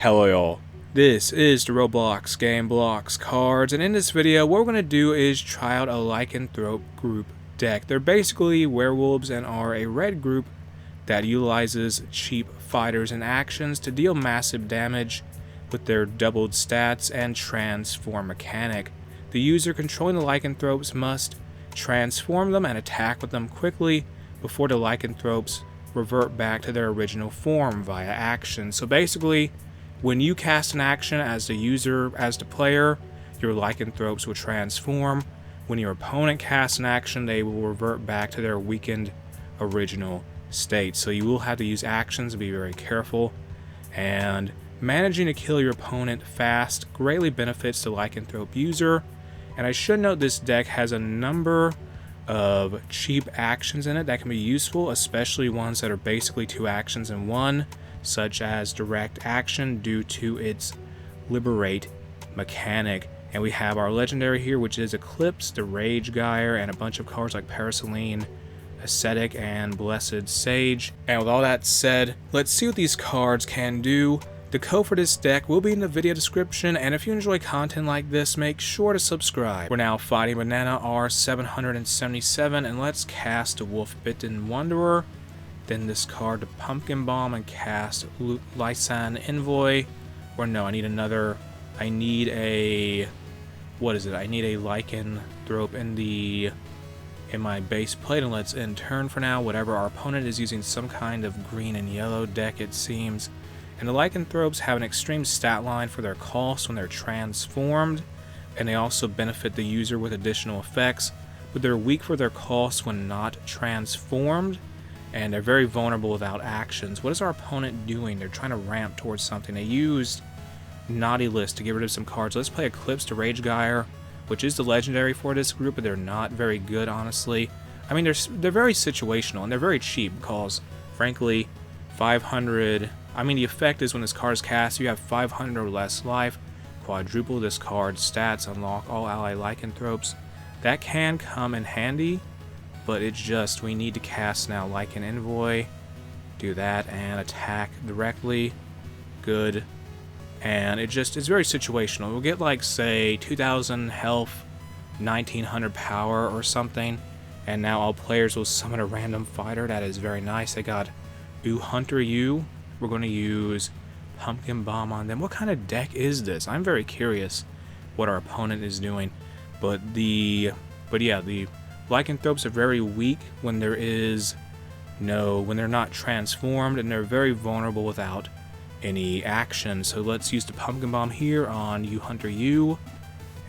Hello y'all, this is the Roblox game Blox cards, and in this video what we're going to do is try out a Lycanthrope group deck. They're basically werewolves and are a red group that utilizes cheap fighters and actions to deal massive damage with their doubled stats and transform mechanic. The user controlling the Lycanthropes must transform them and attack with them quickly before the Lycanthropes revert back to their original form via action. So basically, when you cast an action as the user, as the player, your Lycanthropes will transform. When your opponent casts an action, they will revert back to their weakened original state. So you will have to use actions and be very careful. And managing to kill your opponent fast greatly benefits the Lycanthrope user. And I should note this deck has a number of cheap actions in it that can be useful, especially ones that are basically two actions in one, such as direct action due to its liberate mechanic. And we have our legendary here, which is Eclipse, the Rage Gyre, and a bunch of cards like Paraselene, Ascetic, and Blessed Sage. And with all that said, let's see what these cards can do. The code for this deck will be in the video description, and if you enjoy content like this, make sure to subscribe. We're now fighting Banana R777, and let's cast a Wolfbitten Wanderer. Then discard the Pumpkin Bomb and cast Lycan Envoy. Or no, I need another. I need a Lycanthrope in my base plate, and let's end turn for now. Whatever, our opponent is using some kind of green and yellow deck, it seems. And the Lycanthropes have an extreme stat line for their cost when they're transformed, and they also benefit the user with additional effects, but they're weak for their cost when not transformed. And they're very vulnerable without actions. What is our opponent doing? They're trying to ramp towards something. They used Naughty List to get rid of some cards. Let's play Eclipse to Rage Gyre, which is the legendary for this group, but they're not very good, honestly. I mean, they're very situational, and they're very cheap because, frankly, 500... I mean, the effect is when this card is cast, you have 500 or less life. Quadruple this card's stats, unlock all ally Lycanthropes. That can come in handy, but it's just, we need to cast now Lycan Envoy, do that, and attack directly. Good. And it's very situational. We'll get like, say, 2,000 health, 1,900 power or something, and now all players will summon a random fighter. That is very nice. They got Hunter U. We're going to use Pumpkin Bomb on them. What kind of deck is this? I'm very curious what our opponent is doing. But yeah, the Lycanthropes are very weak when they're not transformed, and they're very vulnerable without any action. So let's use the Pumpkin Bomb here on Hunter U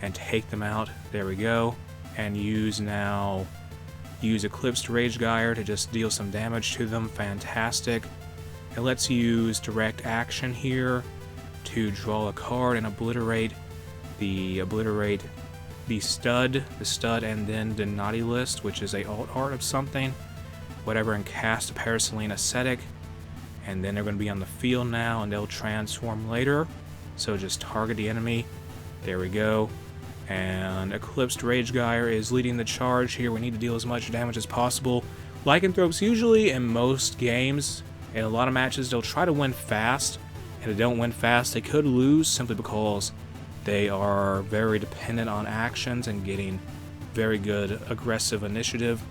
and take them out. There we go. And use Eclipse to Rage Gyre to just deal some damage to them. Fantastic. And let's use direct action here to draw a card and obliterate the stud, and then the Naughty List, which is a alt art of something, whatever, and cast a Paraselene Ascetic. And then they're going to be on the field now, and they'll transform later. So just target the enemy. There we go. And Eclipsed Rage Gyre is leading the charge here. We need to deal as much damage as possible. Lycanthropes usually in most games, in a lot of matches, they'll try to win fast. And if they don't win fast, they could lose simply because they are very dependent on actions and getting very good aggressive initiative.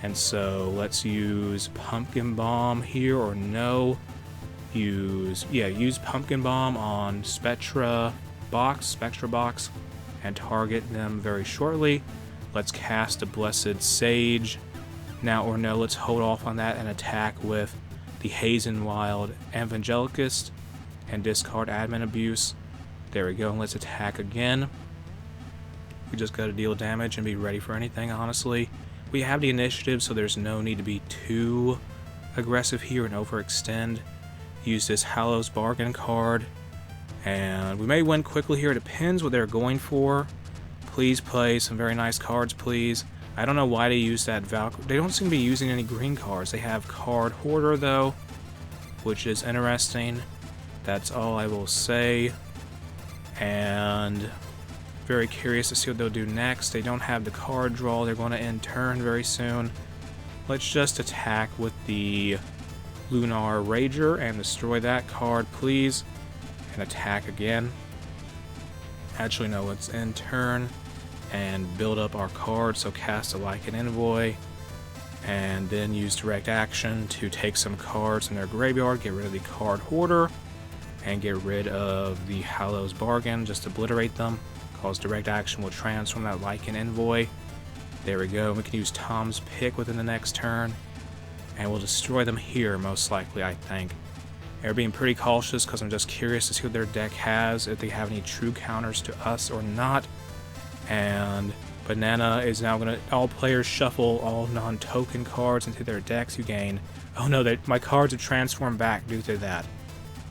And so let's use Pumpkin Bomb here, or no. Use Pumpkin Bomb on Spectra Box, and target them very shortly. Let's cast a Blessed Sage now, or no, let's hold off on that and attack with the Hazenwild Evangelicist and discard Admin Abuse. There we go, and let's attack again. We just gotta deal damage and be ready for anything, honestly. We have the initiative, so there's no need to be too aggressive here and overextend. Use this Hallows Bargain card, and we may win quickly here. It depends what they're going for. Please play some very nice cards, please. I don't know why they use that Valkyrie. They don't seem to be using any green cards. They have Card Hoarder, though, which is interesting. That's all I will say. And very curious to see what they'll do next. They don't have the card draw. They're going to end turn very soon. Let's just attack with the Lunar Rager and destroy that card, please. and attack again. Actually, no, let's end turn and build up our cards. So cast a Lycan Envoy, and then use direct action to take some cards from their graveyard, get rid of the card hoarder, and get rid of the Hallow's Bargain, just obliterate them, cause direct action will transform that Lycan Envoy. There we go. We can use Tomspick within the next turn, and we'll destroy them here, most likely, I think. They're being pretty cautious because I'm just curious to see what their deck has, if they have any true counters to us or not. And Banana is now going to... All players shuffle all non-token cards into their decks. You gain... Oh no, my cards have transformed back due to that.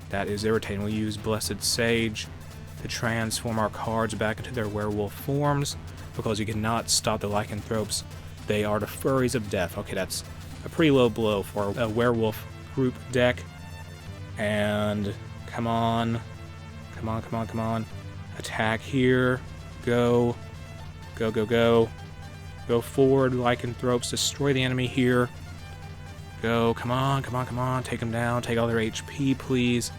That is irritating. We use Blessed Sage to transform our cards back into their werewolf forms, because you cannot stop the Lycanthropes. They are the furries of death. Okay, that's a pretty low blow for a werewolf group deck. And come on. Come on, come on, come on. Attack here. Go. Go, go, go. Go forward, Lycanthropes. Destroy the enemy here. Go. Come on, come on, come on. Take them down. Take all their HP, please.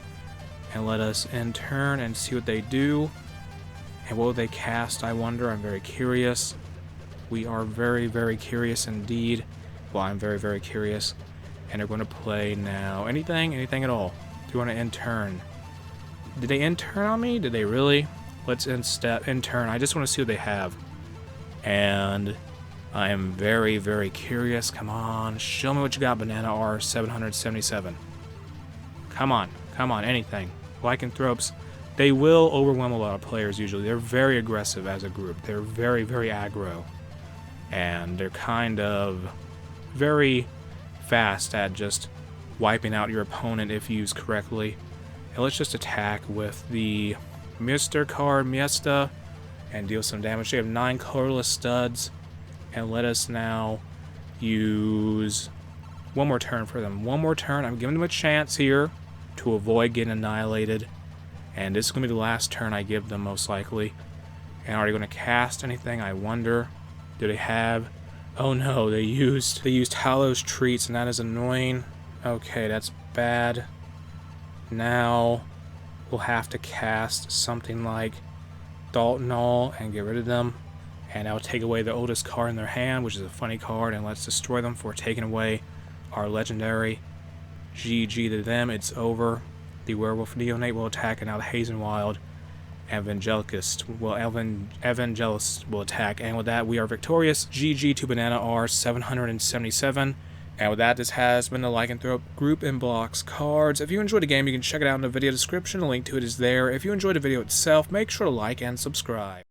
And let us end turn and see what they do. And what will they cast, I wonder? I'm very curious. We are very, very curious indeed. Well, I'm very, very curious. And they're going to play now. Anything? Anything at all? Do you want to end turn? Did they end turn on me? Did they really? Let's end turn. I just want to see what they have. And I am very, very curious. Come on. Show me what you got, Banana R 777. Come on. Come on. Anything. Lycanthropes. They will overwhelm a lot of players usually. They're very aggressive as a group. They're very, very aggro. And they're kind of very fast at just wiping out your opponent if used correctly. And let's just attack with the Mr. card, Miesta, and deal some damage. They have 9 colorless studs. And let us now use one more turn for them. One more turn. I'm giving them a chance here to avoid getting annihilated. And this is going to be the last turn I give them, most likely. And are they going to cast anything? I wonder. Do they have... Oh no, they used Hallow's Treats, and that is annoying. Okay, that's bad. Now we'll have to cast something like Thoughtgnaw and get rid of them. And I'll take away the oldest card in their hand, which is a funny card, and let's destroy them for taking away our legendary. GG to them, it's over. The Werewolf Neonate will attack, and now the Hazenwild Evangelist will attack. And with that, we are victorious. GG to Banana R 777. And with that, this has been the Lycanthrope group in Blox cards. If you enjoyed the game, you can check it out in the video description. A link to it is there. If you enjoyed the video itself, make sure to like and subscribe.